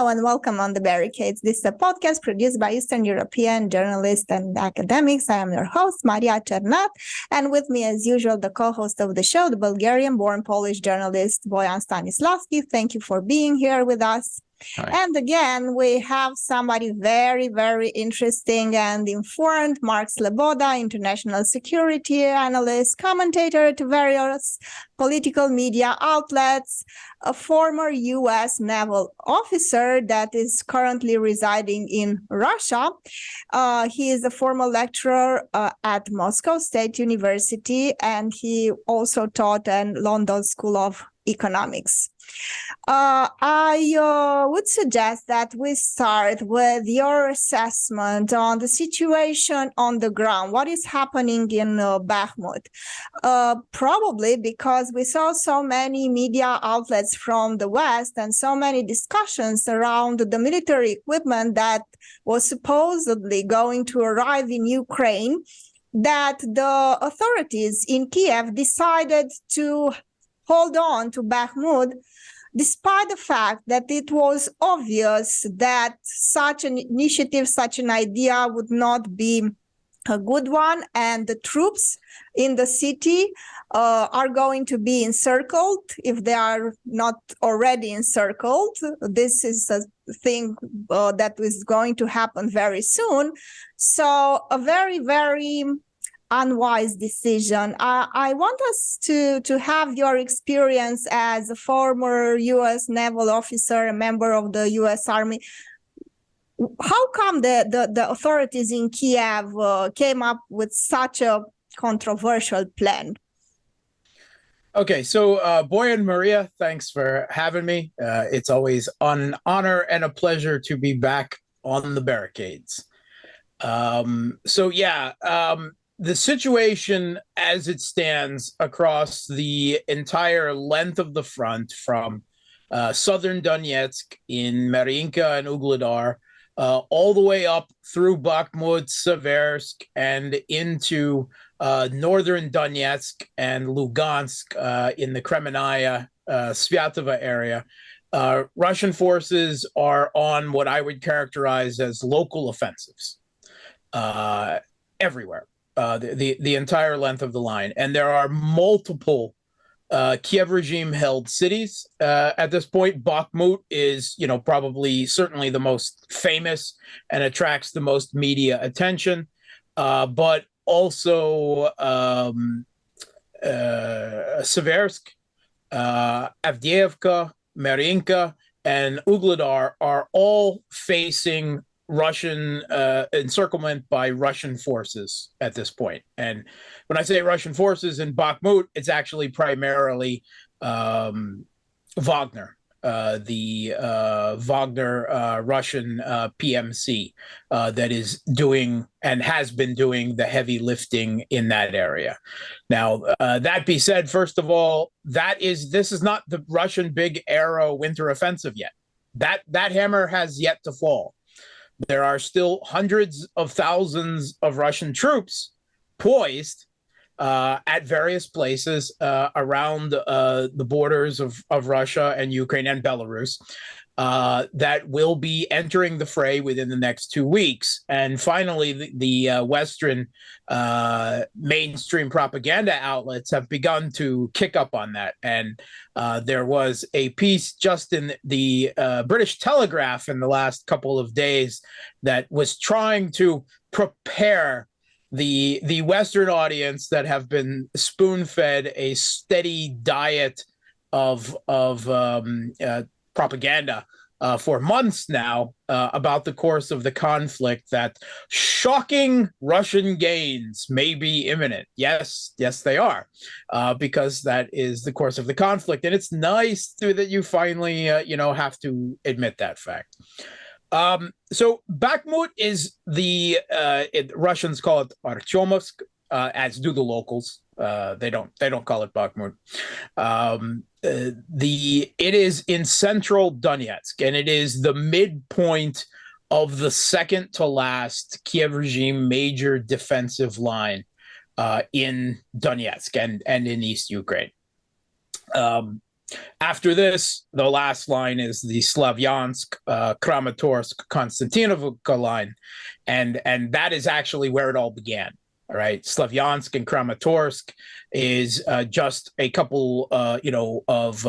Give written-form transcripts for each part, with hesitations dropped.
Hello and welcome on the Barricades. This is a podcast produced by Eastern European journalists and academics. I am your host, Maria Chernat, and with me, as usual, the co-host of the show, the Bulgarian-born Polish journalist, Bojan Stanislavski. Thank you for being here with us. Hi. And again, we have somebody very, very interesting and informed, Mark Sleboda, international security analyst, commentator to various political media outlets, a former U.S. naval officer that is currently residing in Russia. He is a former lecturer at Moscow State University, and he also taught at London School of Economics. I would suggest that we start with your assessment on the situation on the ground. What is happening in Bakhmut? Probably because we saw so many media outlets from the West and so many discussions around the military equipment that was supposedly going to arrive in Ukraine, that the authorities in Kiev decided to hold on to Bakhmut, despite the fact that it was obvious that such an initiative, such an idea would not be a good one, and the troops in the city are going to be encircled if they are not already encircled. This is a thing that is going to happen very soon. So a very, very unwise decision. I want us to have your experience as a former U.S. naval officer, a member of the U.S. Army. How come the authorities in Kiev came up with such a controversial plan? Okay, so Bojan, Maria, thanks for having me. It's always an honor and a pleasure to be back on the Barricades. The situation as it stands across the entire length of the front from southern Donetsk in Marinka and Ugledar, all the way up through Bakhmut, Seversk, and into northern Donetsk and Lugansk in the Kremenaya, Sviatovo area. Russian forces are on what I would characterize as local offensives everywhere. The entire length of the line. And there are multiple Kiev regime-held cities at this point. Bakhmut is, certainly the most famous and attracts the most media attention, but also Seversk, Avdiivka, Marinka, and Ugledar are all facing Russian encirclement by Russian forces at this point. And when I say Russian forces in Bakhmut, it's actually primarily Wagner, the Wagner Russian PMC that is doing and has been doing the heavy lifting in that area. Now, that be said, first of all, this is not the Russian big arrow winter offensive yet. That hammer has yet to fall. There are still hundreds of thousands of Russian troops poised at various places around the borders of Russia and Ukraine and Belarus that will be entering the fray within the next 2 weeks. And finally, the Western mainstream propaganda outlets have begun to kick up on that. And there was a piece just in the British Telegraph in the last couple of days that was trying to prepare the Western audience that have been spoon-fed a steady diet of propaganda for months now about the course of the conflict, that shocking Russian gains may be imminent. Yes, they are, because that is the course of the conflict. And it's nice that you finally, have to admit that fact. So Bakhmut is Russians call it Artyomovsk, as do the locals. They don't call it Bakhmut. It is in central Donetsk, and it is the midpoint of the second to last Kiev regime major defensive line in Donetsk and in East Ukraine. After this, the last line is the Slavyansk, Kramatorsk, Konstantinovka line, and that is actually where it all began. All right, Slavyansk and Kramatorsk is just a couple, of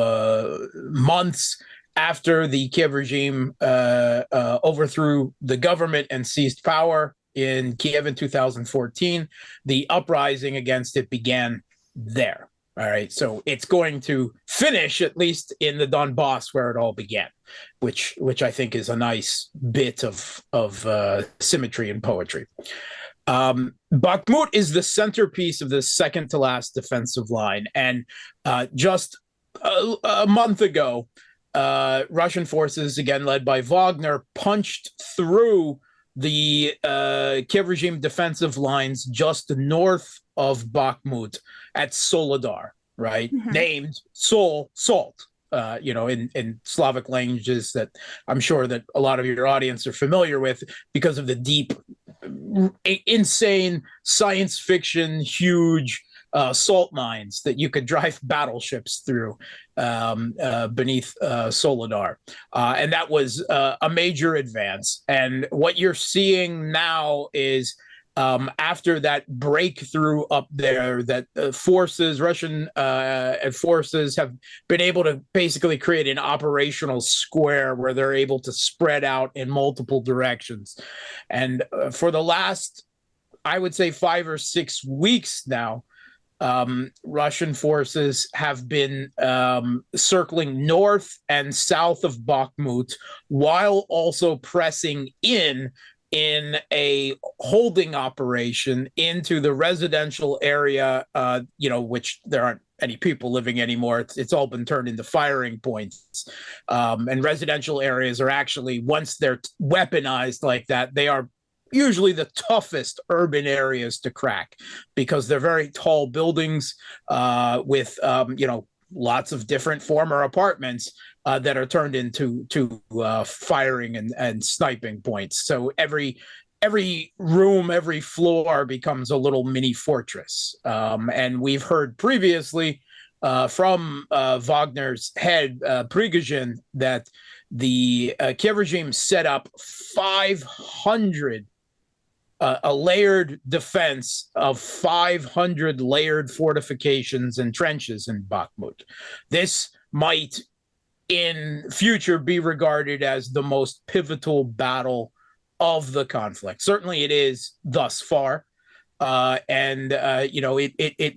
months after the Kiev regime overthrew the government and seized power in Kiev in 2014. The uprising against it began there. All right, so it's going to finish at least in the Donbass where it all began, which I think is a nice bit of symmetry and poetry. Bakhmut is the centerpiece of the second to last defensive line, and just a month ago, Russian forces, again led by Wagner, punched through the Kiev regime defensive lines just north of Bakhmut at Soledar, right? Mm-hmm. Named salt, in Slavic languages that I'm sure that a lot of your audience are familiar with because of the deep, insane science fiction, huge salt mines that you could drive battleships through beneath Soledar. And that was a major advance. And what you're seeing now is after that breakthrough up there, that Russian forces have been able to basically create an operational square where they're able to spread out in multiple directions. And for the last, I would say, 5 or 6 weeks now, Russian forces have been circling north and south of Bakhmut while also pressing in a holding operation into the residential area, which there aren't any people living anymore. It's all been turned into firing points. And residential areas are actually, once they're weaponized like that, they are usually the toughest urban areas to crack because they're very tall buildings with lots of different former apartments that are turned into firing and sniping points. So every room, every floor becomes a little mini fortress. And we've heard previously from Wagner's head, Prigozhin, that the Kiev regime set up 500 a layered defense of 500 layered fortifications and trenches in Bakhmut. This might in future be regarded as the most pivotal battle of the conflict. Certainly it is thus far. It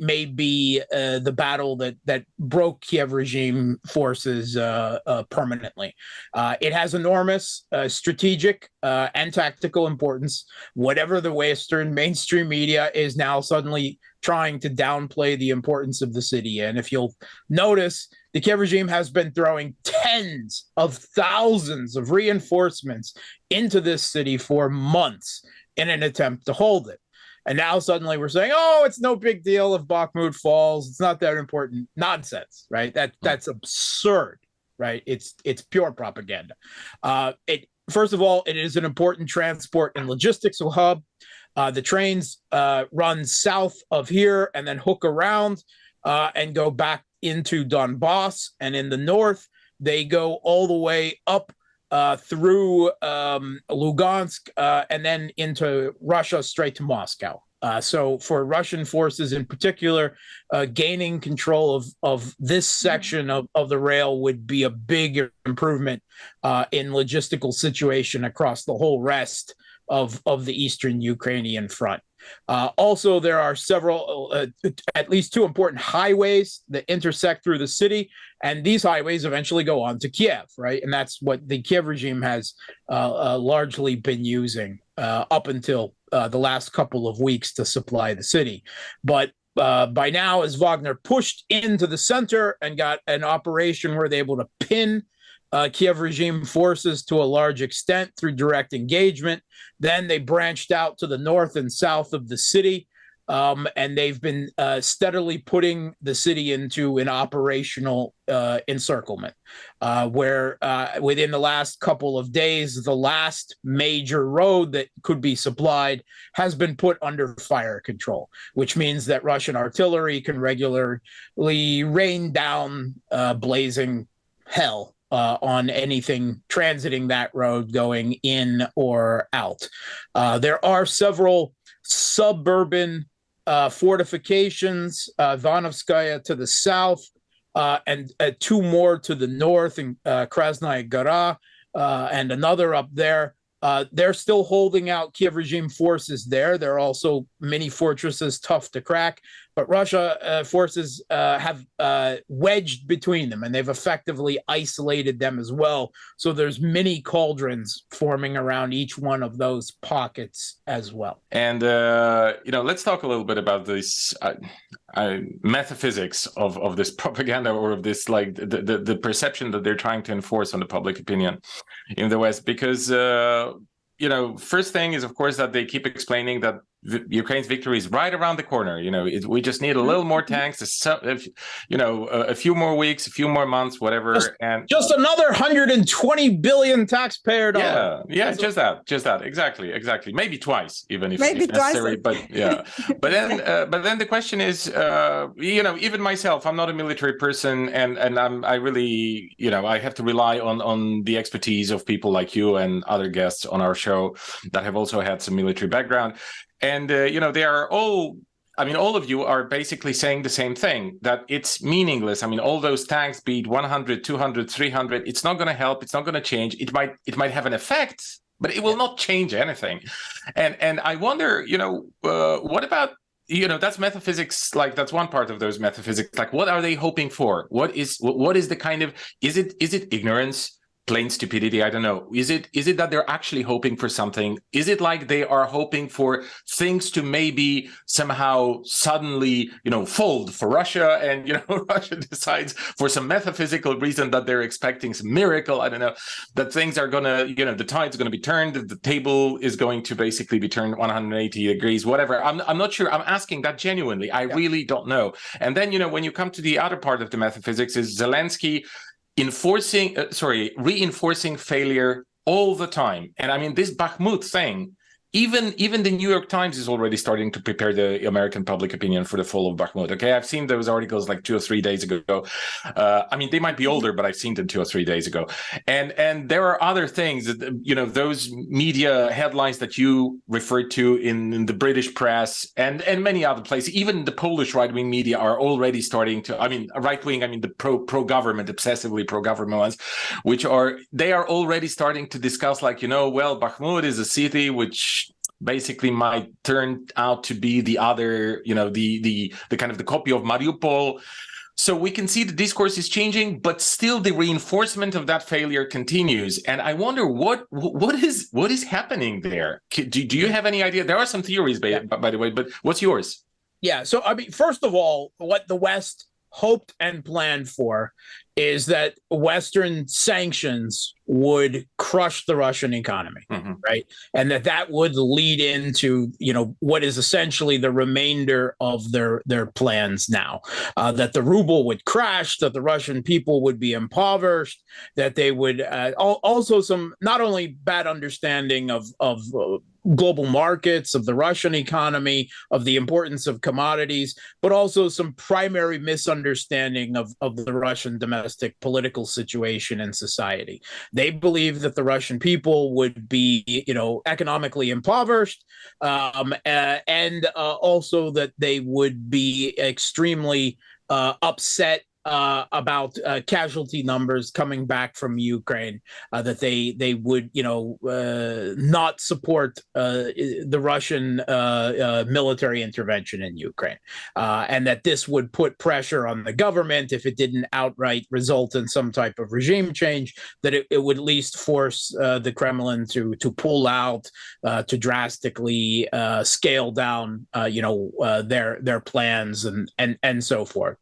may be the battle that broke Kiev regime forces permanently. It has enormous strategic and tactical importance. Whatever the Western mainstream media is now suddenly trying to downplay the importance of the city. And if you'll notice, the Kiev regime has been throwing tens of thousands of reinforcements into this city for months in an attempt to hold it. And now suddenly we're saying, oh, it's no big deal if Bakhmut falls. It's not that important. Nonsense, right? That's absurd, right? It's pure propaganda. First of all, it is an important transport and logistics hub. The trains run south of here and then hook around and go back into Donbass. And in the north, they go all the way up through Lugansk and then into Russia straight to Moscow. So for Russian forces in particular, gaining control of this section of the rail would be a big improvement in logistical situation across the whole rest of the eastern Ukrainian front. Also, there are several, at least 2 important highways that intersect through the city, and these highways eventually go on to Kiev, right? And that's what the Kiev regime has largely been using up until the last couple of weeks to supply the city. But by now, as Wagner pushed into the center and got an operation where they're able to pin Kiev regime forces to a large extent through direct engagement. Then they branched out to the north and south of the city and they've been steadily putting the city into an operational encirclement, where within the last couple of days, the last major road that could be supplied has been put under fire control, which means that Russian artillery can regularly rain down blazing hell on anything transiting that road going in or out. There are several suburban fortifications, Ivanovskaya to the south, and two more to the north in Krasnaya Gora, and another up there. They're still holding out Kiev regime forces there. There are also many fortresses tough to crack, but Russia forces have wedged between them, and they've effectively isolated them as well. So there's many cauldrons forming around each one of those pockets as well. And let's talk a little bit about this metaphysics of this propaganda, or of this, like, the perception that they're trying to enforce on the public opinion in the West, because first thing is, of course, that they keep explaining that Ukraine's victory is right around the corner. We just need a little more tanks, a few more weeks, a few more months, whatever, and just another 120 billion taxpayer dollars. Yeah, just that, exactly. Maybe twice, even if necessary. But yeah, but then the question is, even myself, I'm not a military person, and I really, I have to rely on the expertise of people like you and other guests on our show that have also had some military background. And, they are all of you are basically saying the same thing, that it's meaningless. All those tanks, be it 100, 200, 300, it's not going to help. It's not going to change. It might have an effect, but it will not change anything. And I wonder, what about, that's metaphysics. Like, that's one part of those metaphysics. Like, what are they hoping for? What is the kind of, is it ignorance? Plain stupidity? I don't know. Is it that they're actually hoping for something? Is it like they are hoping for things to maybe somehow suddenly, fold for Russia, and Russia decides for some metaphysical reason that they're expecting some miracle? I don't know, that things are gonna, the tide's gonna be turned, the table is going to basically be turned 180 degrees, whatever. I'm not sure. I'm asking that genuinely. I really don't know. And then, when you come to the other part of the metaphysics, is Zelensky reinforcing failure all the time. And this Bakhmut thing, even the New York Times is already starting to prepare the American public opinion for the fall of Bakhmut. Okay, I've seen those articles like 2 or 3 days ago. They might be older, but I've seen them 2 or 3 days ago. And there are other things that, those media headlines that you referred to in the British press and many other places, even the Polish right-wing media are already starting to, right-wing, the pro-government, obsessively pro-government ones, they are already starting to discuss, like, Bakhmut is a city which basically might turn out to be the other, the kind of the copy of Mariupol. So we can see the discourse is changing, but still the reinforcement of that failure continues. And I wonder what is happening there. Do you have any idea? There are some theories, by the way, but what's yours? Yeah. So, first of all, what the West hoped and planned for is that Western sanctions would crush the Russian economy, right? And that would lead into, what is essentially the remainder of their plans now, that the ruble would crash, that the Russian people would be impoverished, that they would also some not only bad understanding of global markets, of the Russian economy, of the importance of commodities, but also some primary misunderstanding of the Russian domestic political situation and society. They believe that the Russian people would be, economically impoverished, and also that they would be extremely upset about casualty numbers coming back from Ukraine, that they would, not support the Russian military intervention in Ukraine, and that this would put pressure on the government if it didn't outright result in some type of regime change, that it would at least force the Kremlin to pull out, to drastically scale down, their plans and so forth.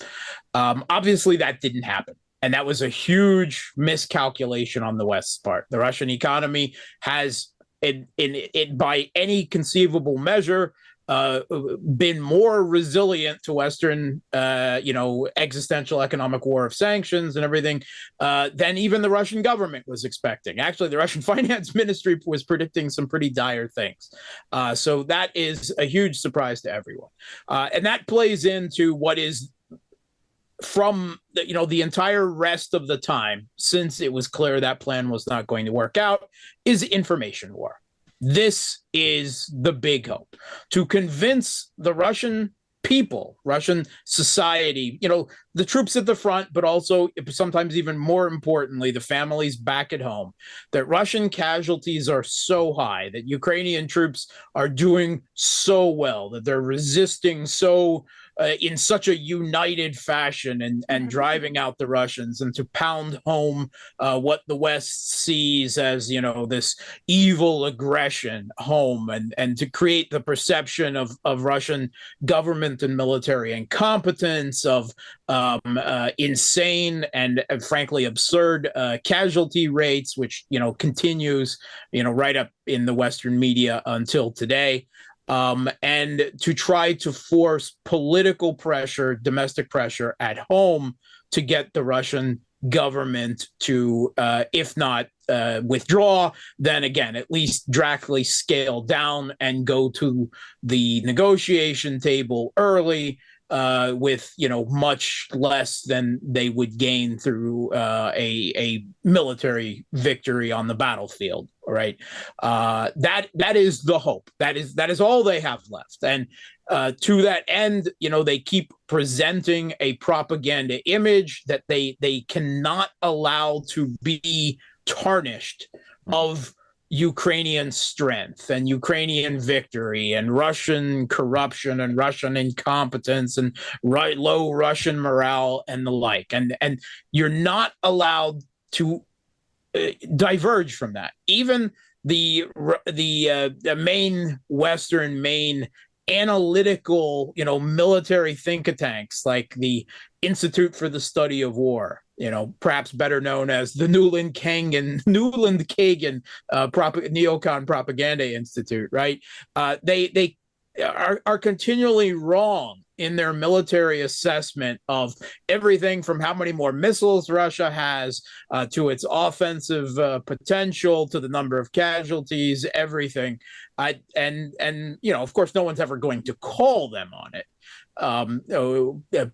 Obviously, that didn't happen. And that was a huge miscalculation on the West's part. The Russian economy has, by any conceivable measure, been more resilient to Western, existential economic war of sanctions and everything than even the Russian government was expecting. Actually, the Russian finance ministry was predicting some pretty dire things. So that is a huge surprise to everyone. And that plays into what is from the entire rest of the time, since it was clear that plan was not going to work out, is information war. This is the big hope, to convince the Russian people, Russian society, the troops at the front, but also sometimes even more importantly, the families back at home, that Russian casualties are so high, that Ukrainian troops are doing so well, that they're resisting so in such a united fashion and driving out the Russians, and to pound home what the West sees as, this evil aggression home, and to create the perception of Russian government and military incompetence, of insane and frankly absurd casualty rates, which, continues, right up in the Western media until today. And to try to force political pressure, domestic pressure at home to get the Russian government to, if not withdraw, then again, at least drastically scale down and go to the negotiation table early, with much less than they would gain through a military victory on the battlefield. Right, that is the hope. That is all they have left. And to that end, they keep presenting a propaganda image that they cannot allow to be tarnished of Ukrainian strength and Ukrainian victory and Russian corruption and Russian incompetence and low Russian morale and the like. And you're not allowed to diverge from that. Even the main Western, main analytical, military think tanks like the Institute for the Study of War, perhaps better known as the Newland Kagan Neocon Propaganda Institute, right? They are continually wrong in their military assessment of everything from how many more missiles Russia has to its offensive potential, to the number of casualties, everything. And of course, no one's ever going to call them on it.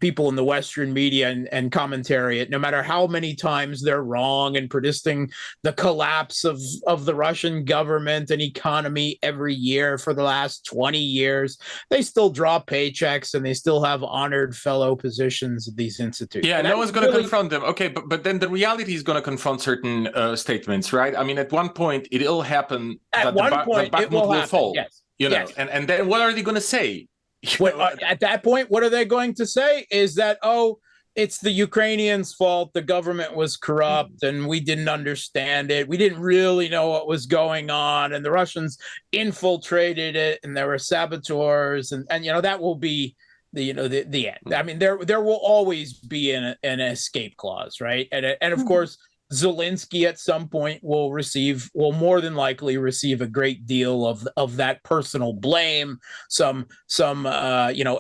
People in the Western media and commentary, no matter how many times they're wrong in predicting the collapse of the Russian government and economy every year for the last 20 years, they still draw paychecks and they still have honored fellow positions at these institutes. Yeah, no one's going to confront them. Okay, but then the reality is going to confront certain statements, right? I mean, at one point, it'll happen that Bakhmut will fall. Yes. Yes. And then what are they going to say? At that point, what are they going to say? Is that, it's the Ukrainians' fault. The government was corrupt and we didn't understand it. We didn't really know what was going on. And the Russians infiltrated it and there were saboteurs. And that will be the end. I mean, there will always be an escape clause, right? And of course, Zelensky at some point will more than likely receive a great deal of that personal blame, some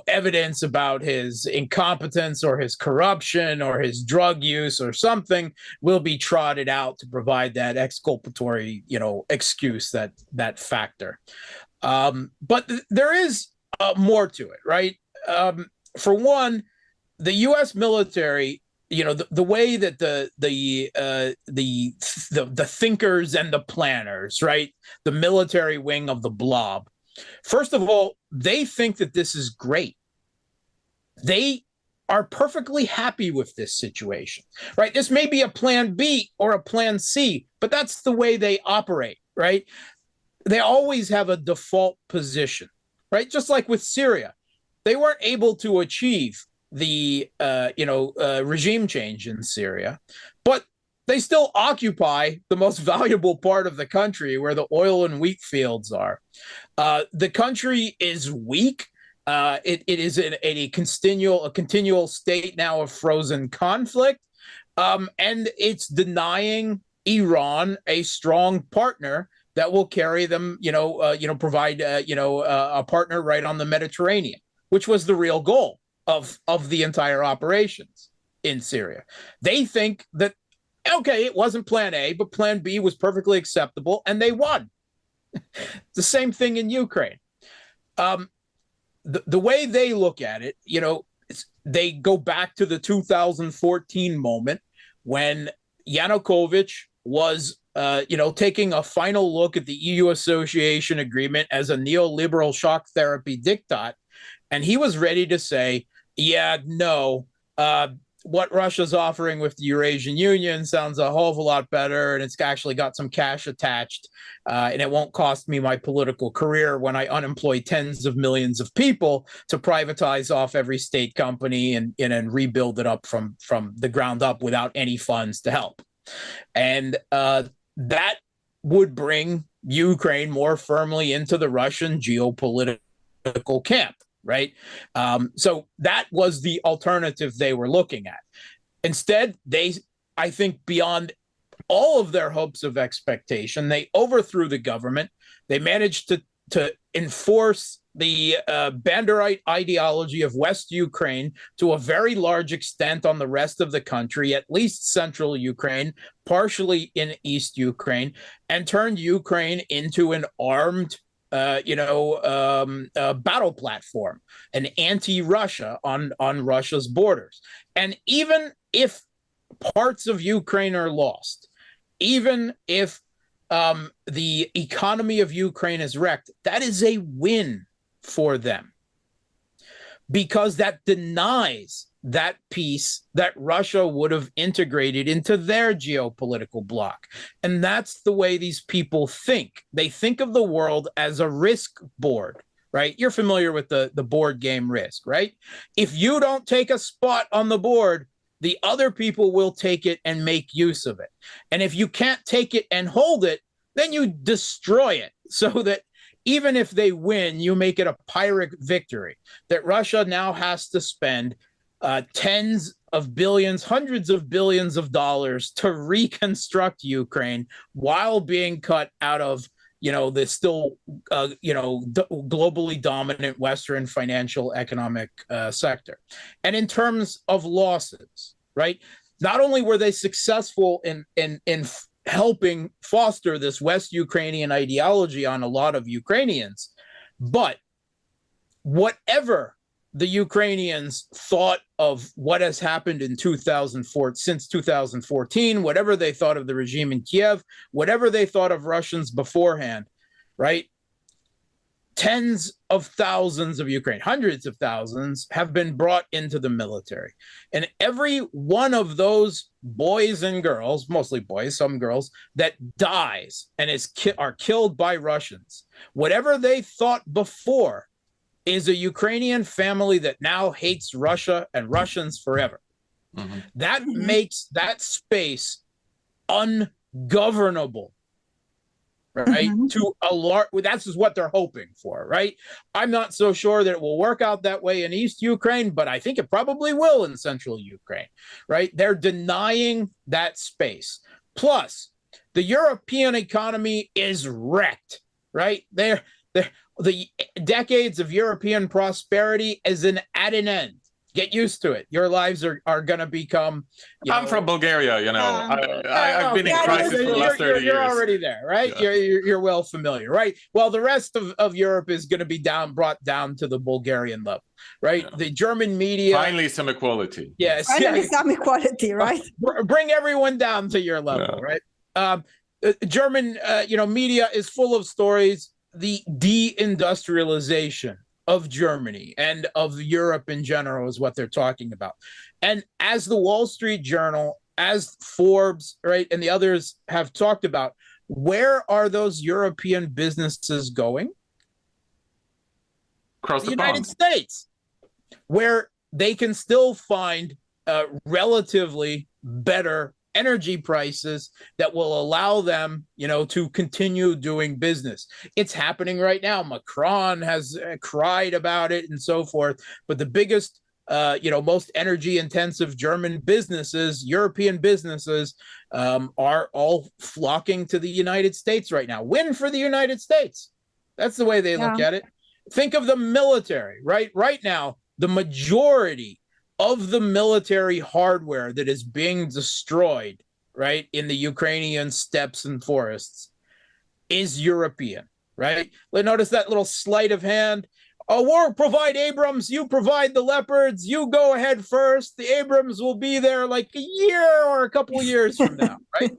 evidence about his incompetence or his corruption or his drug use or something will be trotted out to provide that exculpatory, excuse, that factor. But there is more to it, right? For one, the U.S. military, the way that the thinkers and the planners, right, the military wing of the blob, first of all, they think that this is great. They are perfectly happy with this situation, right? This may be a plan B or a plan C, but that's the way they operate, right? They always have a default position, right? Just like with Syria, they weren't able to achieve the regime change in Syria, but they still occupy the most valuable part of the country where the oil and wheat fields are. The country is weak. It is in a continual state now of frozen conflict, and it's denying Iran a strong partner that will carry them, provide, a partner right on the Mediterranean, which was the real goal of the entire operations in Syria. They think that, okay, it wasn't plan A, but plan B was perfectly acceptable, and they won. The same thing in Ukraine. The way they look at it, they go back to the 2014 moment when Yanukovych was, taking a final look at the EU association agreement as a neoliberal shock therapy diktat. And he was ready to say, yeah, no, what Russia's offering with the Eurasian Union sounds a whole of a lot better, and it's actually got some cash attached, and it won't cost me my political career when I unemploy tens of millions of people to privatize off every state company and rebuild it up from the ground up without any funds to help. And that would bring Ukraine more firmly into the Russian geopolitical camp. Right. So that was the alternative they were looking at. Instead, I think beyond all of their hopes of expectation, they overthrew the government. They managed to enforce the Banderite ideology of West Ukraine to a very large extent on the rest of the country, at least central Ukraine, partially in East Ukraine, and turned Ukraine into an armed battle platform, an anti-Russia on Russia's borders. And even if parts of Ukraine are lost, even if the economy of Ukraine is wrecked, that is a win for them, because that denies that piece that Russia would have integrated into their geopolitical bloc. And that's the way these people think. They think of the world as a risk board, right? You're familiar with the board game Risk, right? If you don't take a spot on the board, the other people will take it and make use of it. And if you can't take it and hold it, then you destroy it, so that even if they win, you make it a Pyrrhic victory, that Russia now has to spend tens of billions, hundreds of billions of dollars to reconstruct Ukraine while being cut out of, the still, globally dominant Western financial economic sector. And in terms of losses, right? Not only were they successful in helping foster this West Ukrainian ideology on a lot of Ukrainians, but whatever the Ukrainians thought of what has happened in 2004, since 2014, whatever they thought of the regime in Kiev, whatever they thought of Russians beforehand, right? Tens of thousands of Ukraine, hundreds of thousands, have been brought into the military. And every one of those boys and girls, mostly boys, some girls, that dies and are killed by Russians, whatever they thought before, is a Ukrainian family that now hates Russia and Russians forever. Mm-hmm. That makes that space ungovernable, right? Mm-hmm. To a large, that's just what they're hoping for, right? I'm not so sure that it will work out that way in East Ukraine, but I think it probably will in central Ukraine, right? They're denying that space. Plus, the European economy is wrecked, right? The decades of European prosperity is at an end. Get used to it. Your lives are going to become. I'm from Bulgaria, I've been in crisis for the last 30 years. You're already there, right? Yeah. You're well familiar, right? Well, the rest of Europe is going to be brought down to the Bulgarian level, right? Yeah. The German media. Finally, some equality. Yes. Finally, some equality, right? Bring everyone down to your level, right? German, media is full of stories. The deindustrialization of Germany and of Europe in general is what they're talking about. And as the Wall Street Journal, as Forbes, right, and the others have talked about, where are those European businesses going? Across the United States, where they can still find relatively better energy prices that will allow them, to continue doing business. It's happening right now. Macron has cried about it and so forth. But the biggest most energy intensive German businesses, European businesses are all flocking to the United States right now. Win for the United States. That's the way they look at it. Think of the military, right? Right now, the majority of the military hardware that is being destroyed, right, in the Ukrainian steppes and forests is European, right? Notice that little sleight of hand. Oh, we'll provide Abrams, you provide the Leopards, you go ahead first. The Abrams will be there like a year or a couple of years from now, right?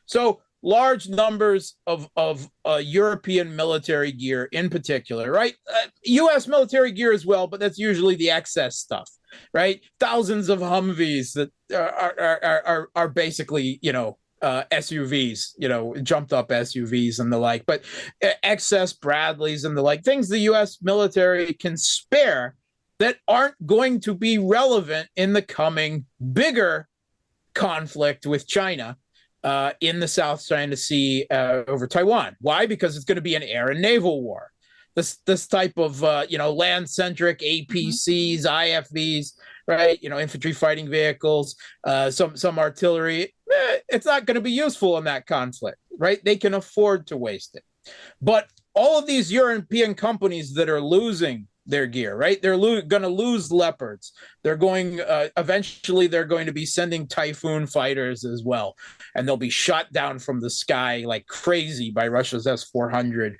So large numbers of European military gear in particular, right? U.S. military gear as well, but that's usually the excess stuff, right? Thousands of Humvees that are basically, SUVs, jumped up SUVs and the like, but excess Bradleys and the like, things the U.S. military can spare that aren't going to be relevant in the coming bigger conflict with China in the South China Sea over Taiwan. Why? Because it's going to be an air and naval war. This type of land-centric APCs, IFVs, right? Infantry fighting vehicles, some artillery. It's not going to be useful in that conflict, right? They can afford to waste it. But all of these European companies that are losing their gear, right? They're going to lose Leopards. They're going eventually they're going to be sending Typhoon fighters as well, and they'll be shot down from the sky like crazy by Russia's S-400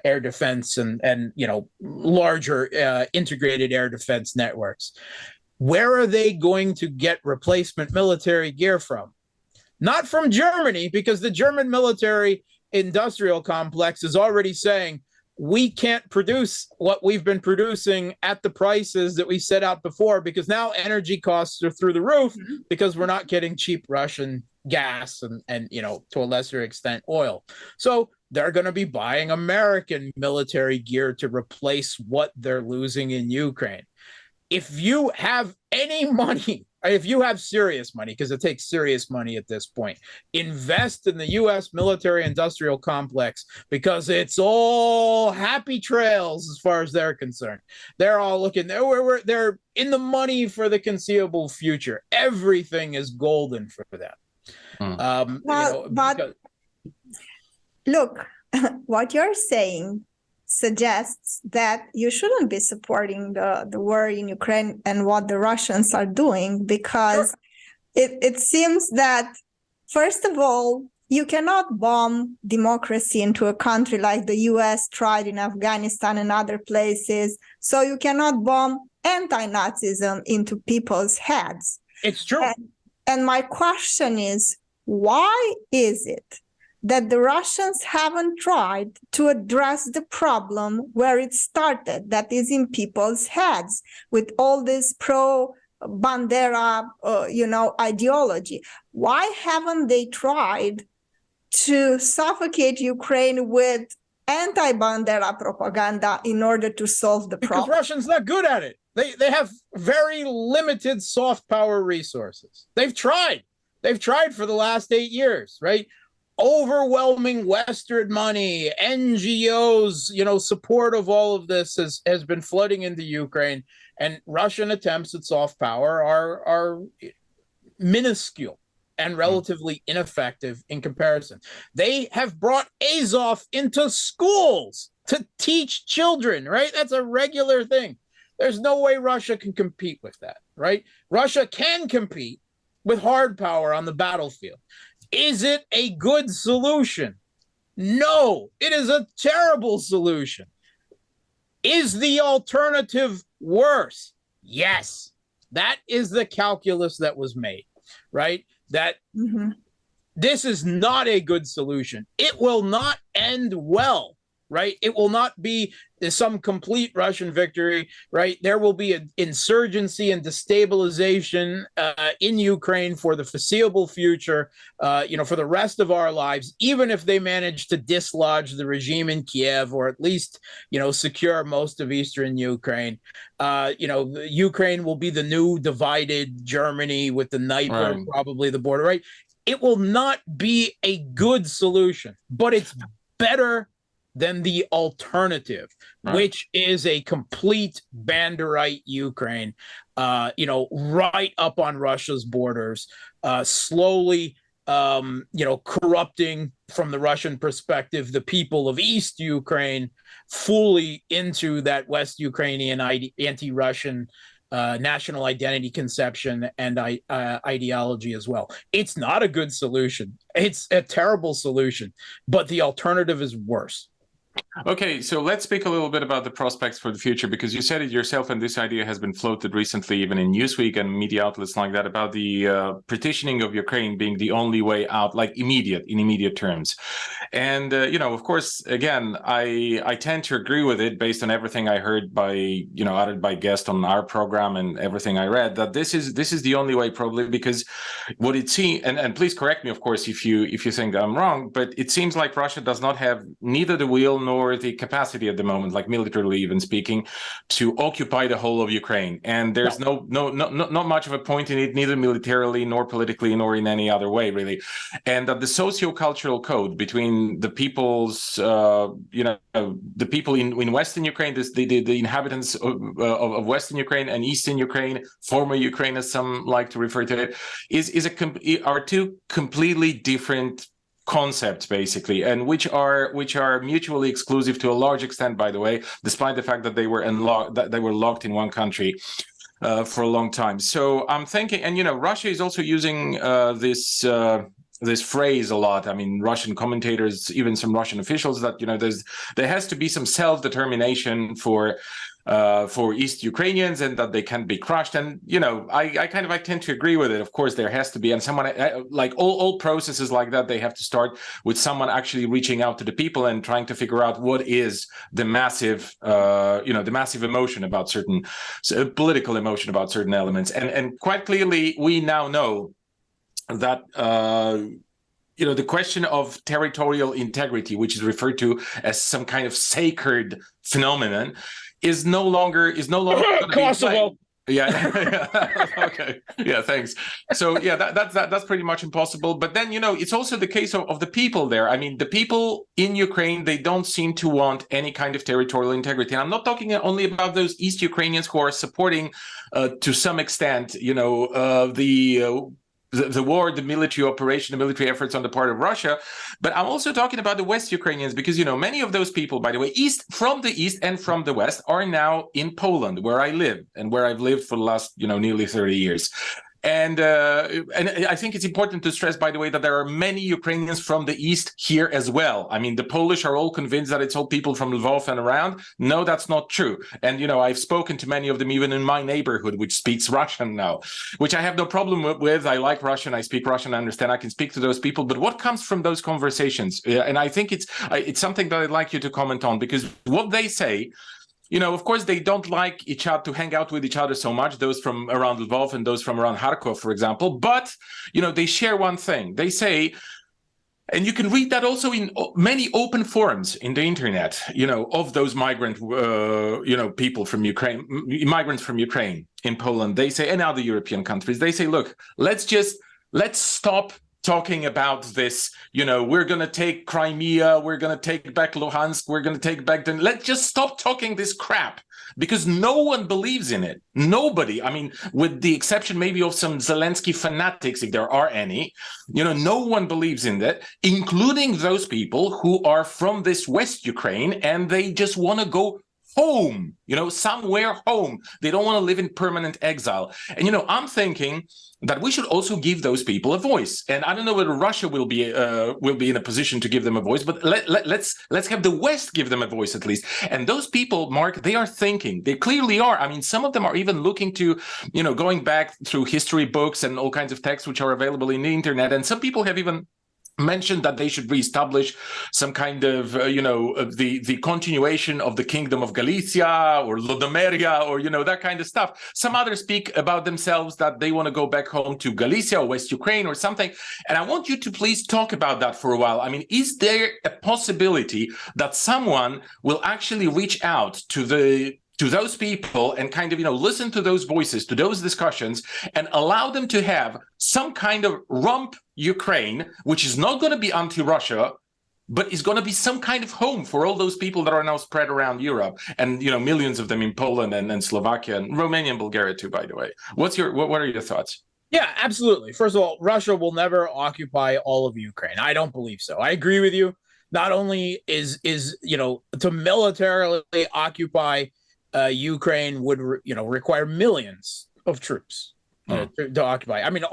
air defense and larger integrated air defense networks. Where are they going to get replacement military gear from? Not from Germany, because the German military industrial complex is already saying, we can't produce what we've been producing at the prices that we set out before, because now energy costs are through the roof because we're not getting cheap Russian gas and to a lesser extent oil. So they're going to be buying American military gear to replace what they're losing in Ukraine. If you have any money, if you have serious money, because it takes serious money at this point, invest in the U.S. military industrial complex, because it's all happy trails as far as they're concerned. They're all looking, they're in the money for the conceivable future. Everything is golden for them. Look, what you're saying suggests that you shouldn't be supporting the war in Ukraine and what the Russians are doing, because it seems that, first of all, you cannot bomb democracy into a country like the US tried in Afghanistan and other places. So you cannot bomb anti-Nazism into people's heads. It's true. And my question is, why is it that the Russians haven't tried to address the problem where it started, that is in people's heads, with all this pro-Bandera, ideology? Why haven't they tried to suffocate Ukraine with anti-Bandera propaganda in order to solve the problem? Because Russians not good at it. They have very limited soft power resources. They've tried for the last 8 years, right? Overwhelming Western money, NGOs, support of all of this has been flooding into Ukraine, and Russian attempts at soft power are minuscule and relatively ineffective in comparison. They have brought Azov into schools to teach children, right? That's a regular thing. There's no way Russia can compete with that, right? Russia can compete with hard power on the battlefield. Is it a good solution? No, it is a terrible solution. Is the alternative worse? Yes. That is the calculus that was made, right? That this is not a good solution. It will not end well, right? It will not be some complete Russian victory, right? There will be an insurgency and destabilization in Ukraine for the foreseeable future, for the rest of our lives, even if they manage to dislodge the regime in Kiev, or at least, secure most of eastern Ukraine. Ukraine will be the new divided Germany with the Dnieper, probably the border, right? It will not be a good solution, but it's better than the alternative, right, which is a complete Banderite Ukraine, right up on Russia's borders, slowly, corrupting from the Russian perspective the people of East Ukraine fully into that West Ukrainian anti-Russian national identity conception and ideology as well. It's not a good solution. It's a terrible solution, but the alternative is worse. Okay, so let's speak a little bit about the prospects for the future, because you said it yourself, and this idea has been floated recently, even in Newsweek and media outlets like that, about the partitioning of Ukraine being the only way out, like in immediate terms. And, of course, again, I tend to agree with it based on everything I heard by, uttered by guests on our program and everything I read, that this is the only way, probably, because what it seems, and please correct me, of course, if you think I'm wrong, but it seems like Russia does not have neither the will nor the capacity at the moment, like militarily even speaking, to occupy the whole of Ukraine. And there's not much of a point in it, neither militarily nor politically nor in any other way, really. And that the socio-cultural code between the peoples, the people in Western Ukraine, the inhabitants of Western Ukraine and Eastern Ukraine, former Ukraine, as some like to refer to it, are two completely different concepts, basically, and which are mutually exclusive to a large extent, by the way, despite the fact that they were locked in one country for a long time. So I'm thinking, and Russia is also using this phrase a lot. I mean, Russian commentators, even some Russian officials, that there has to be some self-determination for East Ukrainians, and that they can be crushed. And I tend to agree with it. Of course, there has to be, and someone like all processes like that, they have to start with someone actually reaching out to the people and trying to figure out what is the massive, the massive emotion about certain political emotion about certain elements. And quite clearly, we now know that the question of territorial integrity, which is referred to as some kind of sacred phenomenon, is no longer Kosovo. Yeah. Okay. Yeah. Thanks. So yeah, that's pretty much impossible. But then it's also the case of the people there. I mean, the people in Ukraine, they don't seem to want any kind of territorial integrity. And I'm not talking only about those East Ukrainians who are supporting, to some extent, the war, the military operation, the military efforts on the part of Russia. But I'm also talking about the West Ukrainians, because, many of those people, by the way, from the East and from the West, are now in Poland, where I live and where I've lived for the last, nearly 30 years. And I think it's important to stress, by the way, that there are many Ukrainians from the East here as well. I mean, the Polish are all convinced that it's all people from Lvov and around. No, that's not true. And, I've spoken to many of them, even in my neighborhood, which speaks Russian now, which I have no problem with. I like Russian. I speak Russian. I understand. I can speak to those people. But what comes from those conversations? And I think it's something that I'd like you to comment on, because what they say, of course, they don't like each other, to hang out with each other so much, those from around Lvov and those from around Kharkov, for example. But, they share one thing. They say, and you can read that also in many open forums in the internet, of those migrant, people from Ukraine, migrants from Ukraine in Poland. They say, and other European countries, they say, look, let's stop talking about this, we're going to take Crimea, we're going to take back Luhansk, we're going to take back... Let's just stop talking this crap, because no one believes in it. Nobody. I mean, with the exception maybe of some Zelensky fanatics, if there are any, no one believes in that, including those people who are from this West Ukraine, and they just want to go home, somewhere home. They don't want to live in permanent exile. And, I'm thinking that we should also give those people a voice. And I don't know whether Russia will be in a position to give them a voice, but let's have the West give them a voice at least. And those people, Mark, they are thinking. They clearly are. I mean, some of them are even looking to, going back through history books and all kinds of texts which are available in the internet. And some people have even mentioned that they should reestablish some kind of, the continuation of the Kingdom of Galicia or Lodomeria, or, that kind of stuff. Some others speak about themselves that they want to go back home to Galicia or West Ukraine or something. And I want you to please talk about that for a while. I mean, is there a possibility that someone will actually reach out to those people and kind of, listen to those voices, to those discussions, and allow them to have some kind of rump Ukraine, which is not going to be anti-Russia, but it's going to be some kind of home for all those people that are now spread around Europe, and millions of them in Poland and Slovakia and Romania and Bulgaria too, by the way. What are your thoughts? Yeah, absolutely. First of all, Russia will never occupy all of Ukraine. I don't believe so. I agree with you. Not only is to militarily occupy Ukraine would require millions of troops to occupy. I mean,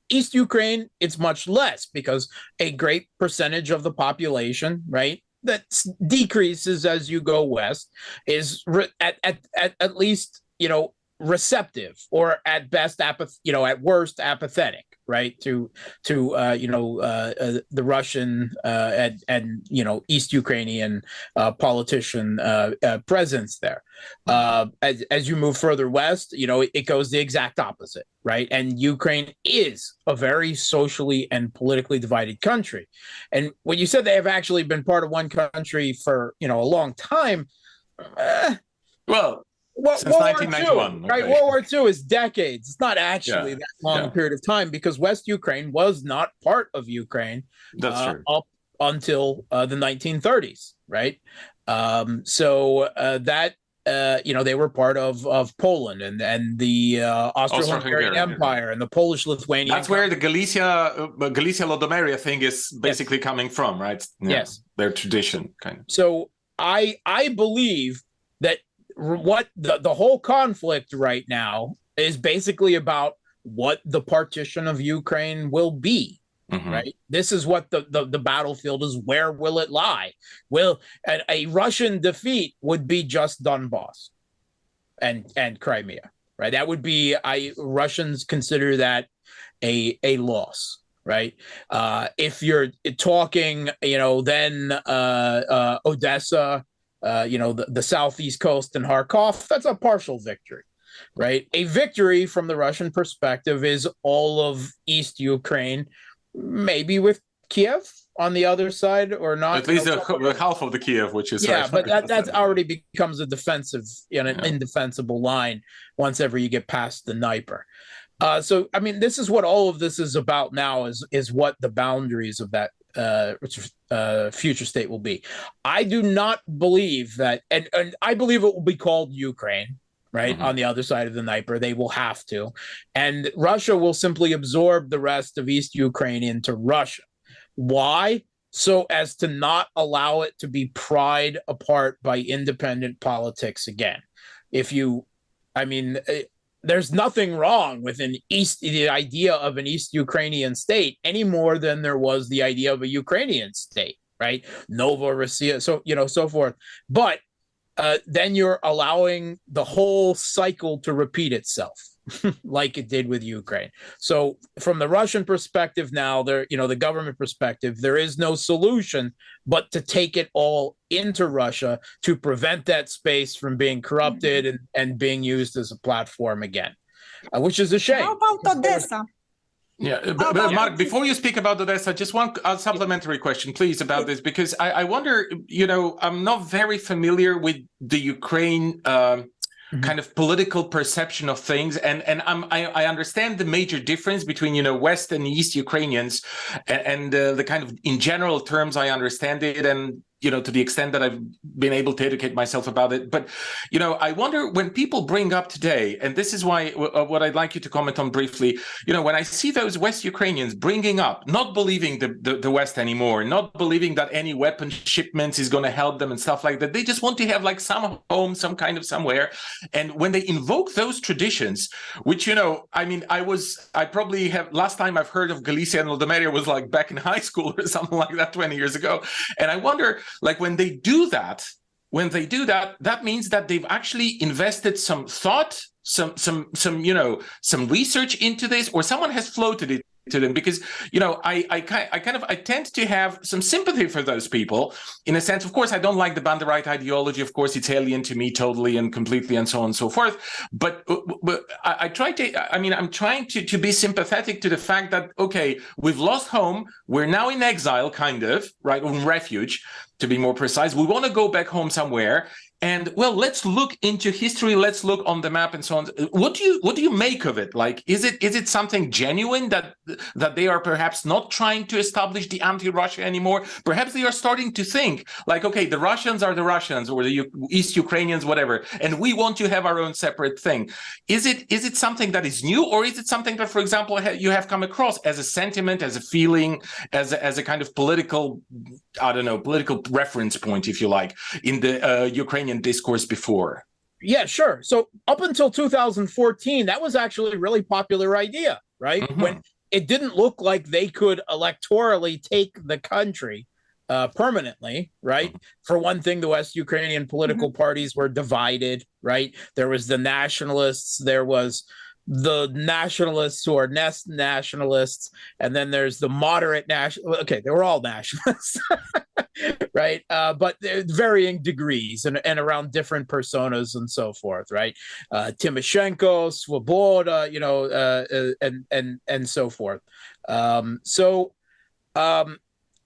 East Ukraine, it's much less because a great percentage of the population, right, that decreases as you go west, is at least receptive, or at best at worst apathetic, right, to the Russian and East Ukrainian politician presence there. As you move further west, it goes the exact opposite, right? And Ukraine is a very socially and politically divided country. And when you said they have actually been part of one country for a long time, since 1991, right? Okay. World War II is decades. It's not actually that long a period of time, because West Ukraine was not part of Ukraine. That's true. Up until the 1930s, right? They were part of Poland and the Austro-Hungarian Empire and the Polish-Lithuanian. That's where the Galicia-Lodomeria thing is basically coming from, right? Yeah, yes, their tradition, kind of. So I believe that what the whole conflict right now is basically about what the partition of Ukraine will be, right? This is what the battlefield is. Where will it lie? Will a Russian defeat would be just Donbass and Crimea, right? That would be, Russians consider that a loss, right? If you're talking, then Odessa, the southeast coast and Kharkov, that's a partial victory, right? A victory from the Russian perspective is all of East Ukraine, maybe with Kiev on the other side, or not. At least half of the Kiev, which is but that already becomes a defensive, indefensible line once ever you get past the Dnieper. So I mean, this is what all of this is about now, is what the boundaries of that future state will be. I do not believe that, and I believe it will be called Ukraine, right? On the other side of the Dnieper. They will have to, and Russia will simply absorb the rest of East Ukraine into Russia. Why? So as to not allow it to be pried apart by independent politics again. There's nothing wrong with the idea of an East Ukrainian state any more than there was the idea of a Ukrainian state, right? Novorossiya, so forth. But then you're allowing the whole cycle to repeat itself, like it did with Ukraine. So from the Russian perspective now, the government perspective, there is no solution but to take it all into Russia to prevent that space from being corrupted and being used as a platform again, which is a shame. How about Odessa? Yeah, but Mark, before you speak about Odessa, just one supplementary question, please, about this, because I wonder, I'm not very familiar with the Ukraine kind of political perception of things, and I understand the major difference between West and East Ukrainians, and the kind of, in general terms, I understand it, and to the extent that I've been able to educate myself about it. But I wonder, when people bring up today, and this is why what I'd like you to comment on briefly, when I see those West Ukrainians bringing up not believing the West anymore, not believing that any weapon shipments is going to help them and stuff like that, they just want to have like some home, some kind of somewhere. And when they invoke those traditions, which I probably have, last time I've heard of Galicia and Lodomeria was like back in high school or something like that 20 years ago. And I wonder, like, when they do that, that means that they've actually invested some thought, some research into this, or someone has floated it to them, because I tend to have some sympathy for those people, in a sense. Of course, I don't like the Banderite ideology. Of course, it's alien to me totally and completely, and so on and so forth. But I'm trying to be sympathetic to the fact that, okay, we've lost home, we're now in exile, kind of, right, in refuge, to be more precise. We want to go back home somewhere, And well, let's look into history. Let's look on the map and so on. What do you make of it? Like, is it something genuine that they are perhaps not trying to establish the anti-Russia anymore? Perhaps they are starting to think like, okay, the Russians are the Russians or the East Ukrainians, whatever, and we want to have our own separate thing. Is it something that is new, or is it something that, for example, you have come across as a sentiment, as a feeling, as a kind of political, I don't know, political reference point, if you like, in the Ukrainian discourse before? Yeah, sure. So up until 2014, that was actually a really popular idea, right? Mm-hmm. When it didn't look like they could electorally take the country permanently, right? Mm-hmm. For one thing, the West Ukrainian political mm-hmm. parties were divided, right? There was the nationalists, there was the nationalists who are nationalists, and then there's the moderate national. Okay, they were all nationalists, right? But they're varying degrees and around different personas and so forth, right? Timoshenko, Sleboda, and so forth.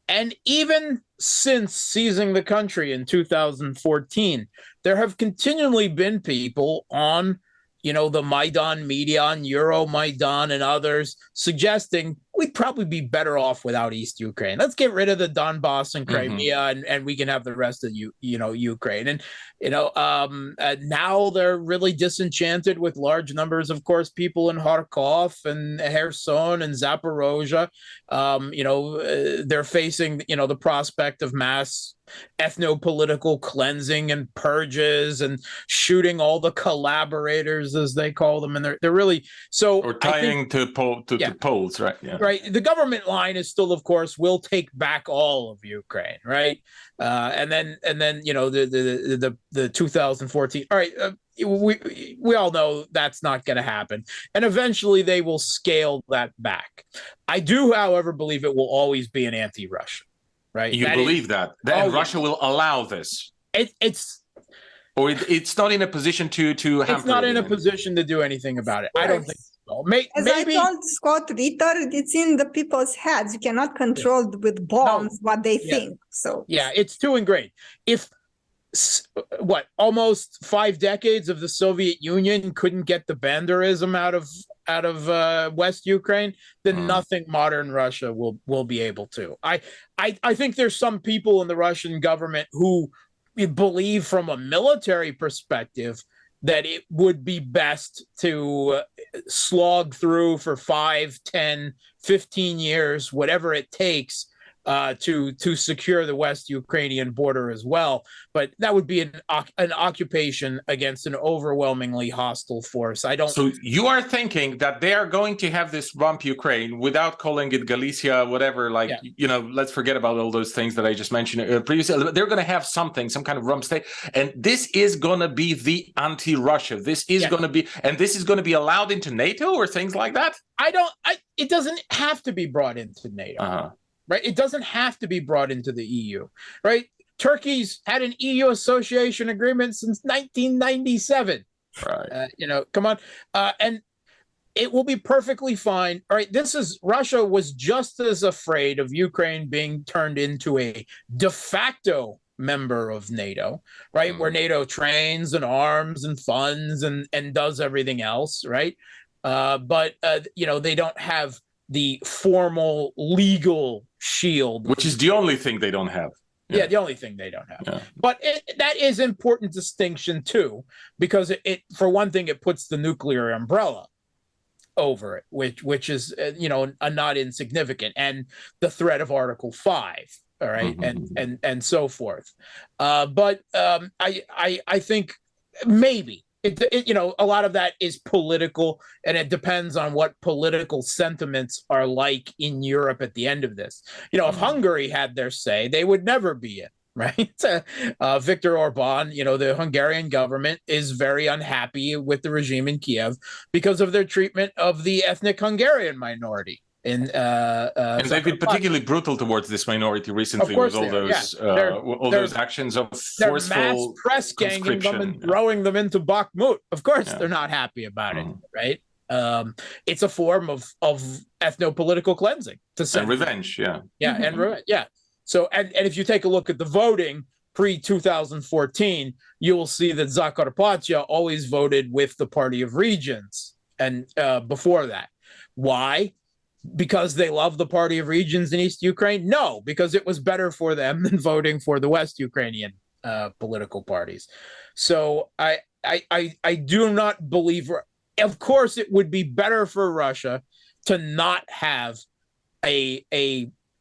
And even since seizing the country in 2014, there have continually been people on the Maidan media, on Euromaidan and others, suggesting we'd probably be better off without East Ukraine. Let's get rid of the Donbass and Crimea, mm-hmm. and we can have the rest of Ukraine. And now they're really disenchanted with large numbers, of course, people in Kharkov and Kherson and Zaporozhye. They're facing the prospect of mass ethno-political cleansing and purges and shooting all the collaborators, as they call them, and they're really so. Or tying to polls, right? Yeah. Right. The government line is still, of course, we'll take back all of Ukraine, right? And then the 2014. All right. We all know that's not going to happen, and eventually they will scale that back. I do, however, believe it will always be an anti-Russian. Right. You believe that Russia will allow this? It's not in a position to hamper. It's not in a position to do anything about it. Right. I don't think so. As maybe, I told Scott Ritter, it's in the people's heads. You cannot control with bombs what they think. So it's too ingrained. If almost 5 decades of the Soviet Union couldn't get the Banderism out of West Ukraine, then nothing modern Russia will be able to. I think there's some people in the Russian government who believe from a military perspective that it would be best to slog through for 5, 10, 15 years, whatever it takes, to secure the West Ukrainian border as well. But that would be an occupation against an overwhelmingly hostile force. So you are thinking that they are going to have this rump Ukraine without calling it Galicia, whatever, let's forget about all those things that I just mentioned previously. They're going to have some kind of rump state. And this is going to be the anti-Russia. This is going to be, and this is going to be allowed into NATO or things like that? It doesn't have to be brought into NATO. Uh-huh. Right, it doesn't have to be brought into the EU, right? Turkey's had an EU association agreement since 1997. Right. Come on, and it will be perfectly fine. All right, Russia was just as afraid of Ukraine being turned into a de facto member of NATO, right? Where NATO trains and arms and funds and does everything else, right? But they don't have the formal legal shield, which is the only thing they don't have. Yeah, the only thing they don't have. Yeah. But that is an important distinction too, because it for one thing, it puts the nuclear umbrella over it, which is a not insignificant, and the threat of Article 5. All right, and so forth. But I think maybe. A lot of that is political, and it depends on what political sentiments are like in Europe at the end of this. If Hungary had their say, they would never be in, right? Viktor Orban, the Hungarian government is very unhappy with the regime in Kiev because of their treatment of the ethnic Hungarian minority. And they've been particularly brutal towards this minority recently with all those actions of forceful mass press ganging them and throwing them into Bakhmut. Of course, they're not happy about it, right? It's a form of ethno-political cleansing and revenge, and revenge, So, and if you take a look at the voting, pre-2014, you will see that Zakarpattia always voted with the Party of Regions, and before that. Why? Because they love the Party of Regions in East Ukraine? No, because it was better for them than voting for the West Ukrainian political parties. So I do not believe. Of course, it would be better for Russia to not have a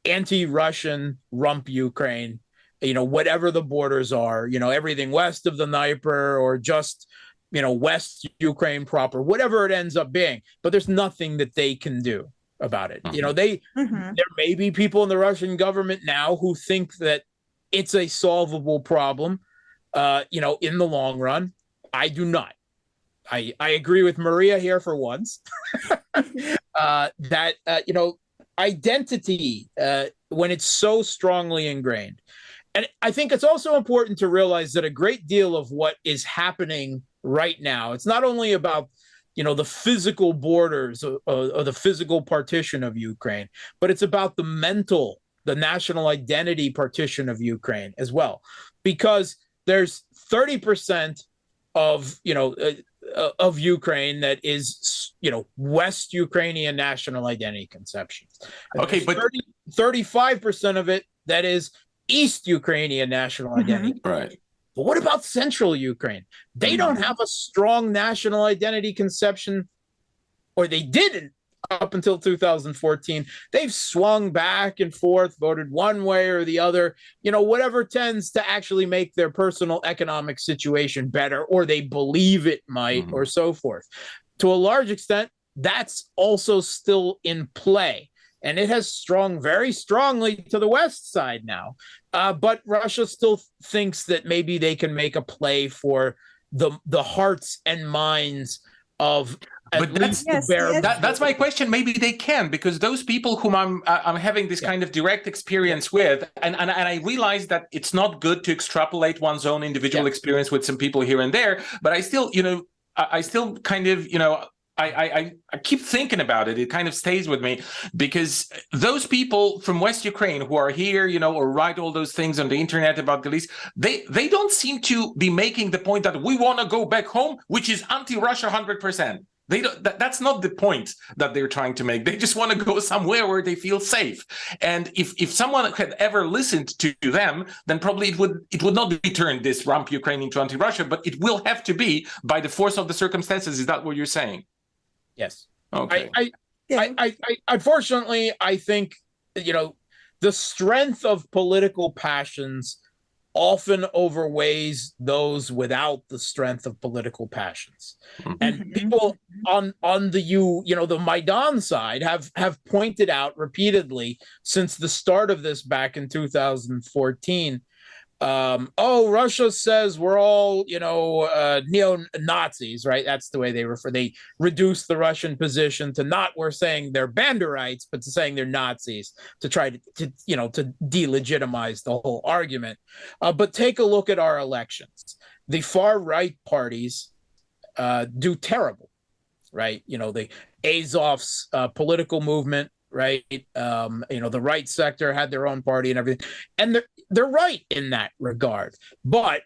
anti-Russian rump Ukraine, whatever the borders are, everything west of the Dnieper or just, West Ukraine proper, whatever it ends up being. But there's nothing that they can do about it. There may be people in the Russian government now who think that it's a solvable problem, in the long run. I do not. I agree with Maria here for once that, identity, when it's so strongly ingrained. And I think it's also important to realize that a great deal of what is happening right now, it's not only about, the physical borders or the physical partition of Ukraine, but it's about the national identity partition of Ukraine as well. Because there's 30% of Ukraine that is, West Ukrainian national identity conceptions. Okay, but 35% of it that is East Ukrainian national identity. Right. But what about Central Ukraine? They don't have a strong national identity conception, or they didn't up until 2014. They've swung back and forth, voted one way or the other, whatever tends to actually make their personal economic situation better, or they believe it might, or so forth. To a large extent, that's also still in play. And it has strung very strongly to the West side now. But Russia still thinks that maybe they can make a play for the hearts and minds of that's my question. Maybe they can, because those people whom I'm having this kind of direct experience with, and I realize that it's not good to extrapolate one's own individual experience with some people here and there, but I still, I still kind of, I keep thinking about it. It kind of stays with me, because those people from West Ukraine who are here, or write all those things on the internet about Galicia, they don't seem to be making the point that we want to go back home, which is anti-Russia 100%. They don't, that's not the point that they're trying to make. They just want to go somewhere where they feel safe. And if someone had ever listened to them, then probably it would not be turned this rump Ukraine into anti-Russia, but it will have to be by the force of the circumstances. Is that what you're saying? Yes. Okay. I unfortunately, I think, the strength of political passions often overweighs those without the strength of political passions. And people on the Maidan side have pointed out repeatedly since the start of this back in 2014, Russia says we're all, neo-Nazis, right? That's the way they reduce the Russian position to not we're saying they're Banderites, but to saying they're Nazis, to try to delegitimize the whole argument. But take a look at our elections. The far right parties do terrible, right? The Azov's political movement, right? The right sector had their own party and everything. And they're right in that regard. But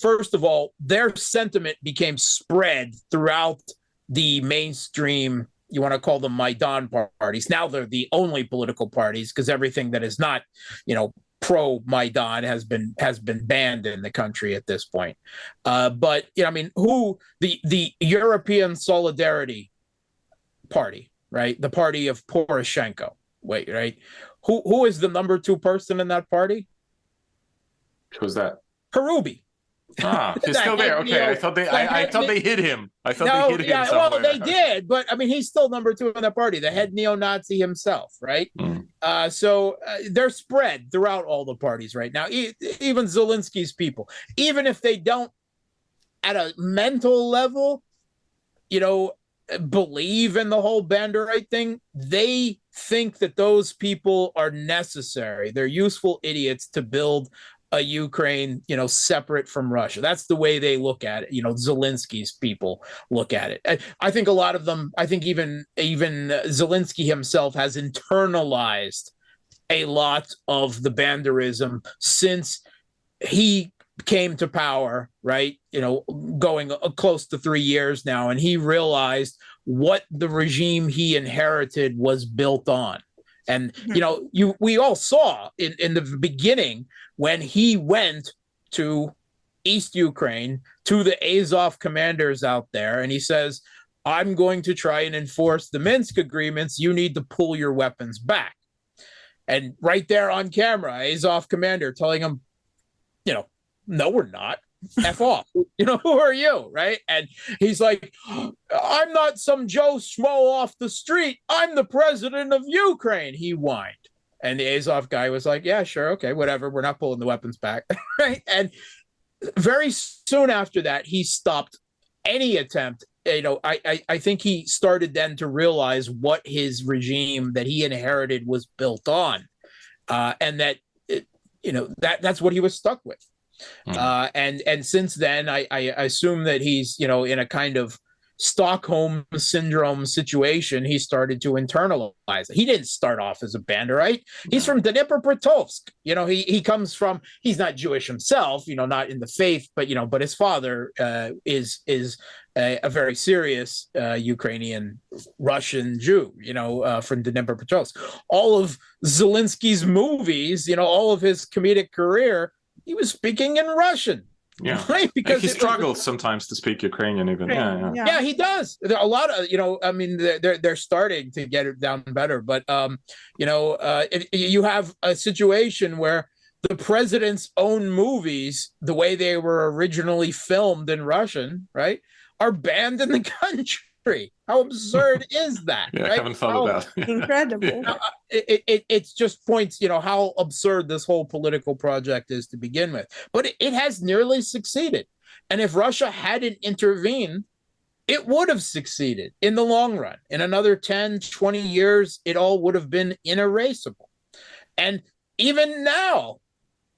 first of all, their sentiment became spread throughout the mainstream, you want to call them Maidan parties. Now they're the only political parties, because everything that is not, pro-Maidan has been banned in the country at this point. But the European Solidarity Party, right? The party of Poroshenko. Right? Who is the number 2 person in that party? Who's that? Harubi. He's still there. Okay, I thought they hit him. I thought they hit him somewhere. Well, they did, but he's still number 2 in that party, the head neo-Nazi himself, right? So they're spread throughout all the parties right now, even Zelensky's people. Even if they don't, at a mental level, believe in the whole Banderite thing, they think that those people are necessary. They're useful idiots to build a Ukraine, separate from Russia. That's the way they look at it. Zelensky's people look at it. I think a lot of them, I think even Zelensky himself has internalized a lot of the banderism since he came to power, right? Going close to 3 years now, and he realized what the regime he inherited was built on. And we all saw in the beginning when he went to East Ukraine to the Azov commanders out there, and he says, "I'm going to try and enforce the Minsk agreements. You need to pull your weapons back." And right there on camera, Azov commander telling him, "No, we're not. F off. Who are you?" Right? And he's like, "I'm not some Joe Schmo off the street. I'm the president of Ukraine," he whined. And the Azov guy was like, "Yeah, sure. Okay, whatever. We're not pulling the weapons back." Right? And very soon after that, he stopped any attempt. I think he started then to realize what his regime that he inherited was built on, and that that's what he was stuck with. And since then, I assume that he's in a kind of Stockholm syndrome situation. He started to internalize it. He didn't start off as a Banderite. He's from Dnipropetrovsk. He comes from. He's not Jewish himself. Not in the faith, but his father is a very serious Ukrainian Russian Jew. From Dnipropetrovsk. All of Zelensky's movies, all of his comedic career, he was speaking in Russian. Yeah, right. Because he struggles sometimes to speak Ukrainian, even. Yeah, he does. A lot of they're starting to get it down better, but you have a situation where the president's own movies, the way they were originally filmed in Russian, right, are banned in the country. How absurd is that? Yeah, right? I haven't thought of that. Incredible. It just points, how absurd this whole political project is to begin with. But it has nearly succeeded. And if Russia hadn't intervened, it would have succeeded in the long run. In another 10, 20 years, it all would have been inerasable. And even now,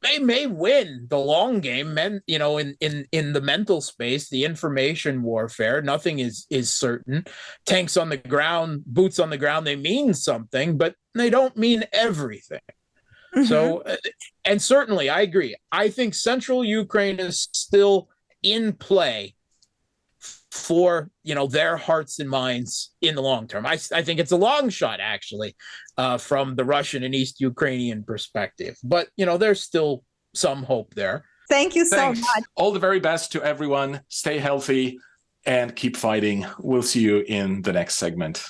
they may win the long game, in the mental space, the information warfare. Nothing is certain. Tanks on the ground, boots on the ground, they mean something, but they don't mean everything. Mm-hmm. So, and certainly, I agree. I think central Ukraine is still in play for their hearts and minds in the long term. I think it's a long shot, actually, from the Russian and East Ukrainian perspective. But there's still some hope there. Thank you so much. All the very best to everyone. Stay healthy and keep fighting. We'll see you in the next segment.